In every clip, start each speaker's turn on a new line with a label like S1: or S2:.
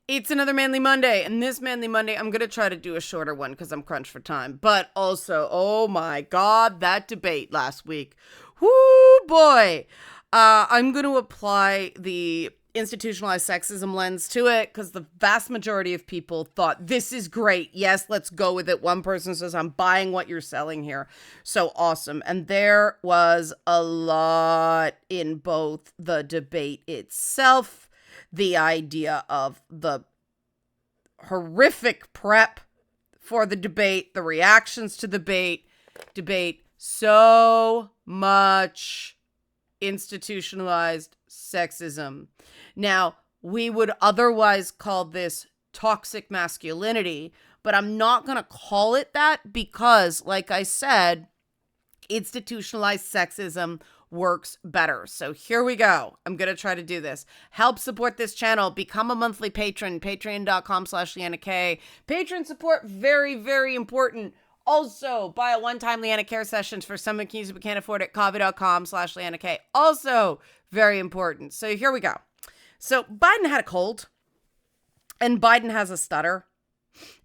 S1: It's another Manly Monday, and this Manly Monday, I'm going to try to do a shorter one because I'm crunched for time. But also, oh my God, that debate last week. Whoo, boy. I'm going to apply the institutionalized sexism lens to it because the vast majority of people thought, this is great. Yes, let's go with it. One person says, I'm buying what you're selling here. So awesome. And there was a lot in both the debate itself, the idea of the horrific prep for the debate, the reactions to the debate, so much institutionalized sexism. Now, we would otherwise call this toxic masculinity, but I'm not going to call it that because, like I said, institutionalized sexism works better. So here we go. I'm going to try to do this. Help support this channel. Become a monthly patron. Patreon.com/Leanna K. Patron support, very, very important. Also, buy a one-time Leanna Care sessions for some accused who can't afford it. Coffee.com/Leanna K. Also very important. So here we go. So Biden had a cold and Biden has a stutter.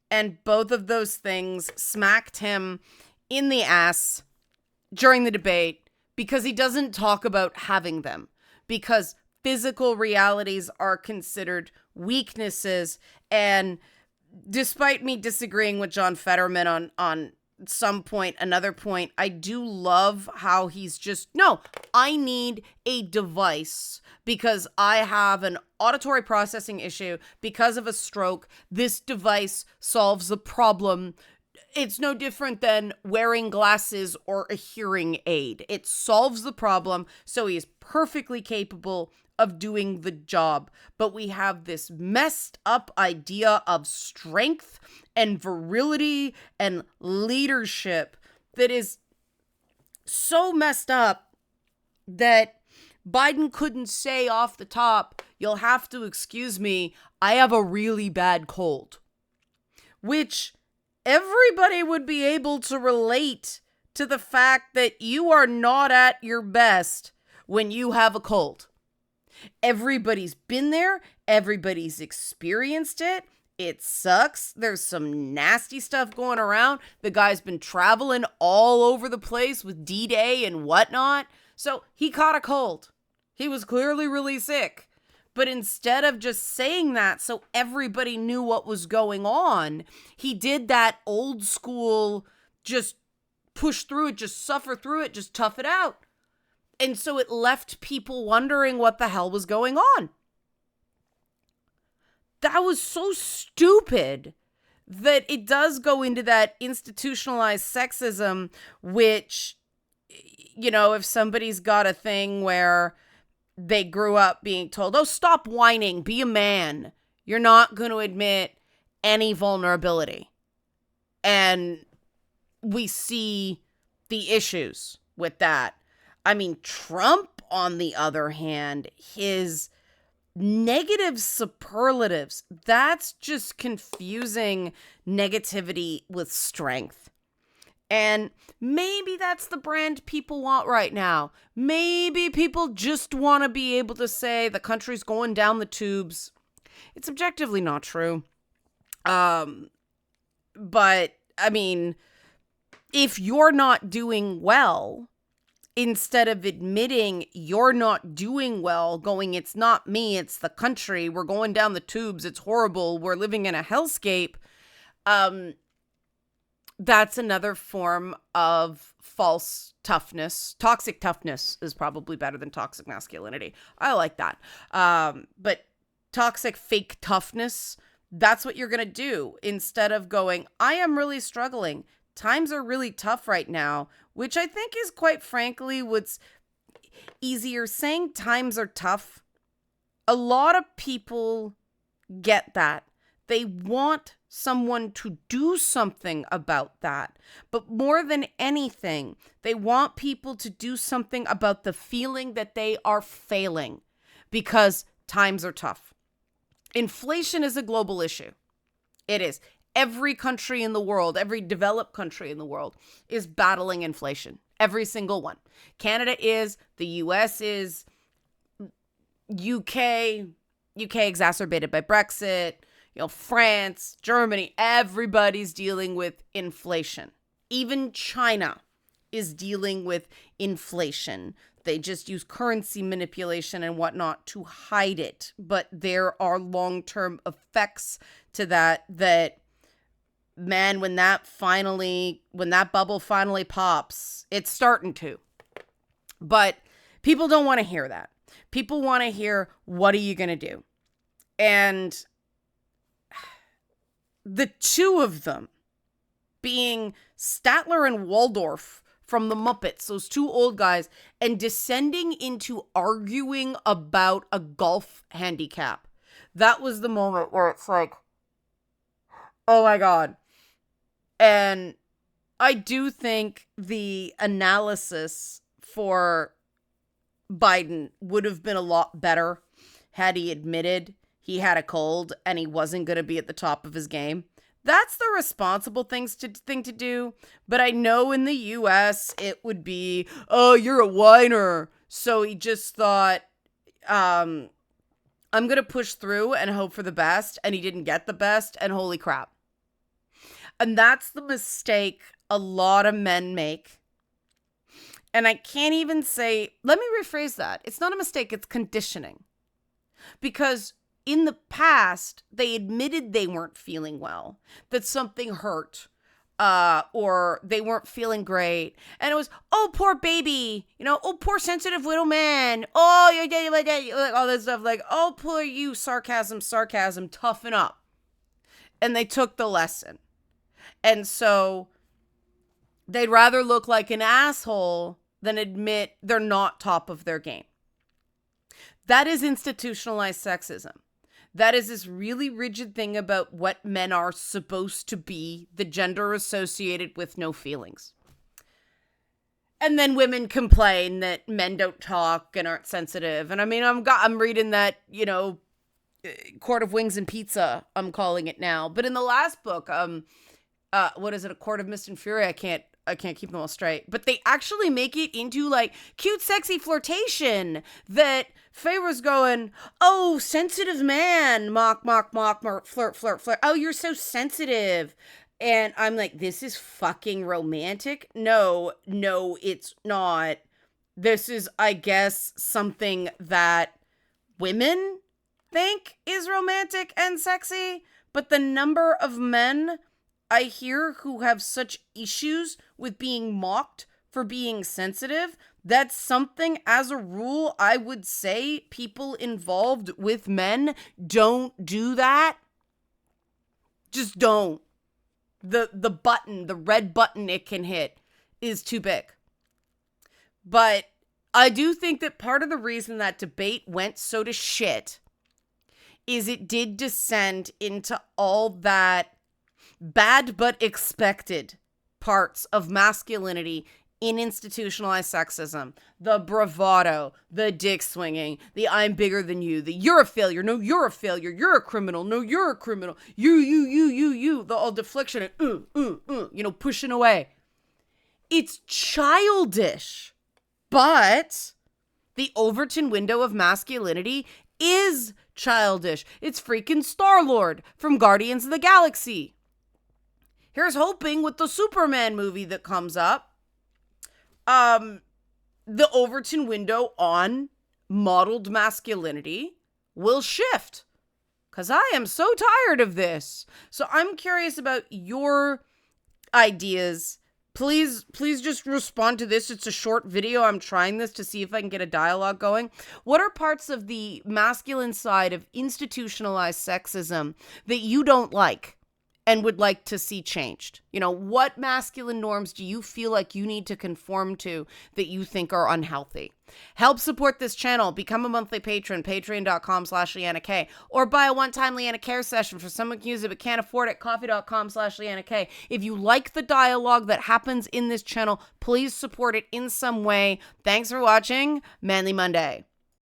S1: And both of those things smacked him in the ass during the debate because he doesn't talk about having them, because physical realities are considered weaknesses. And despite me disagreeing with John Fetterman on some point, another point, I do love how he's just, no, I need a device because I have an auditory processing issue because of a stroke. This device solves the problem. It's no different than wearing glasses or a hearing aid. It solves the problem, so he is perfectly capable of doing the job. But we have this messed up idea of strength and virility and leadership that is so messed up that Biden couldn't say off the top, you'll have to excuse me, I have a really bad cold. Which everybody would be able to relate to the fact that you are not at your best when you have a cold. Everybody's been there. Everybody's experienced it. It sucks. There's some nasty stuff going around. The guy's been traveling all over the place with D-Day and whatnot. So he caught a cold. He was clearly really sick. But instead of just saying that so everybody knew what was going on, he did that old school, just push through it, just suffer through it, just tough it out. And so it left people wondering what the hell was going on. That was so stupid that it does go into that institutionalized sexism, which, you know, if somebody's got a thing where they grew up being told, oh, stop whining, be a man, you're not going to admit any vulnerability. And we see the issues with that. I mean, Trump, on the other hand, his negative superlatives, that's just confusing negativity with strength. And maybe that's the brand people want right now. Maybe people just want to be able to say the country's going down the tubes. It's objectively not true. But, I mean, if you're not doing well, instead of admitting you're not doing well, going, it's not me, it's the country, we're going down the tubes, it's horrible, we're living in a hellscape, that's another form of false toughness. Toxic toughness is probably better than toxic masculinity. I like that. But toxic fake toughness, that's what you're going to do instead of going, I am really struggling. Times are really tough right now, which I think is quite frankly what's easier. Saying times are tough, a lot of people get that. They want someone to do something about that. But more than anything, they want people to do something about the feeling that they are failing because times are tough. Inflation is a global issue. It is. Every country in the world, every developed country in the world is battling inflation. Every single one. Canada is, the US is, UK exacerbated by Brexit, France, Germany, everybody's dealing with inflation. Even China is dealing with inflation. They just use currency manipulation and whatnot to hide it. But there are long-term effects to that, man, when that bubble finally pops, it's starting to. But people don't want to hear that. People want to hear, what are you going to do? And the two of them being Statler and Waldorf from the Muppets, those two old guys, and descending into arguing about a golf handicap. That was the moment where it's like, oh my God. And I do think the analysis for Biden would have been a lot better had he admitted he had a cold and he wasn't going to be at the top of his game. That's the responsible thing to do. But I know in the US it would be, oh, you're a whiner. So he just thought, I'm going to push through and hope for the best. And he didn't get the best. And holy crap. And that's the mistake a lot of men make. And I can't even say, let me rephrase that. It's not a mistake, it's conditioning. Because in the past, they admitted they weren't feeling well, that something hurt, or they weren't feeling great. And it was, oh, poor baby, oh, poor sensitive little man. Oh, you're dead, like all this stuff, like, oh, poor you, sarcasm, toughen up. And they took the lesson. And so they'd rather look like an asshole than admit they're not top of their game. That is institutionalized sexism. That is this really rigid thing about what men are supposed to be, the gender associated with no feelings. And then women complain that men don't talk and aren't sensitive. And I mean, I'm reading that, Court of Wings and Pizza, I'm calling it now. But in the last book, what is it? A Court of Mist and Fury. I can't keep them all straight. But they actually make it into like cute, sexy flirtation that Feyre's going, oh, sensitive man, mock, flirt. Oh, you're so sensitive. And I'm like, this is fucking romantic. No, it's not. This is, I guess, something that women think is romantic and sexy. But the number of men I hear who have such issues with being mocked for being sensitive, that's something, as a rule, I would say people involved with men don't do that. Just don't. The red button it can hit is too big. But I do think that part of the reason that debate went so to shit is it did descend into all that bad but expected parts of masculinity in institutionalized sexism. The bravado, the dick swinging, the I'm bigger than you, the you're a failure, no, you're a failure, you're a criminal, no, you're a criminal, you, the all deflection and pushing away. It's childish, but the Overton window of masculinity is childish. It's freaking Star-Lord from Guardians of the Galaxy. Here's hoping with the Superman movie that comes up, the Overton window on modeled masculinity will shift. Because I am so tired of this. So I'm curious about your ideas. Please just respond to this. It's a short video. I'm trying this to see if I can get a dialogue going. What are parts of the masculine side of institutionalized sexism that you don't like and would like to see changed? What masculine norms do you feel like you need to conform to that you think are unhealthy? Help support this channel. Become a monthly patron, patreon.com/Leanna K, or buy a one-time Leanna Care session for someone who can use it but can't afford it, coffee.com/Leanna K. If you like the dialogue that happens in this channel, please support it in some way. Thanks for watching. Manly Monday.